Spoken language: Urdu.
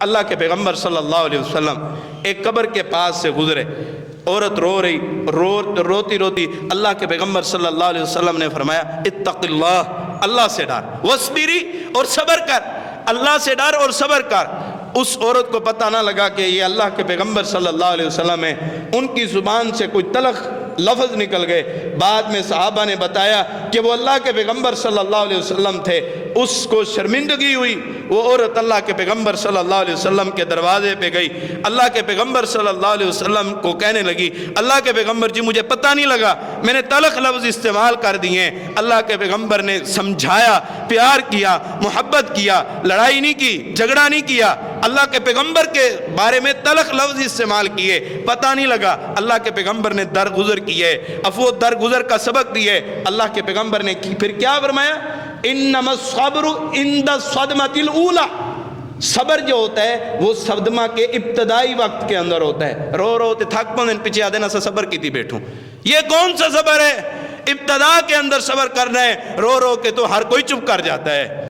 اللہ کے پیغمبر صلی اللہ علیہ وسلم ایک قبر کے پاس سے گزرے، عورت رو رہی، روتی روتی اللہ کے پیغمبر صلی اللہ علیہ وسلم نے فرمایا اتق اللہ، اللہ سے ڈر، وصبری، اور صبر کر، اللہ سے ڈر اور صبر کر۔ اس عورت کو پتہ نہ لگا کہ یہ اللہ کے پیغمبر صلی اللہ علیہ وسلم ہے، ان کی زبان سے کوئی تلخ لفظ نکل گئے۔ بعد میں صحابہ نے بتایا کہ وہ اللہ کے پیغمبر صلی اللہ علیہ وسلم تھے، اس کو شرمندگی ہوئی، وہ عورت اللہ کے پیغمبر صلی اللہ علیہ وسلم کے دروازے پہ گئی، اللہ کے پیغمبر صلی اللہ علیہ وسلم کو کہنے لگی اللہ کے پیغمبر جی مجھے پتہ نہیں لگا، میں نے تلخ لفظ استعمال کر دیے۔ اللہ کے پیغمبر نے سمجھایا، پیار کیا، محبت کیا، لڑائی نہیں کی، جھگڑا نہیں کیا، اللہ کے پیغمبر کے بارے میں تلخ لفظ استعمال کیے، پتہ نہیں لگا۔ اللہ کے پیغمبر نے درگزر کیے، عفو درگزر کا سبق دیے۔ اللہ کے پیغمبر نے پھر کیا فرمایا؟ انما الصبر عند الصدمۃ الاولی، صبر جو ہوتا ہے وہ صدمہ کے ابتدائی وقت کے اندر ہوتا ہے۔ رو رو تے تھک پوندے پیچھے آدھے نہ صبر کیتی بیٹھوں، یہ کون سا صبر ہے؟ ابتدا کے اندر صبر کرنا ہے، رو رو کے تو ہر کوئی چپ کر جاتا ہے۔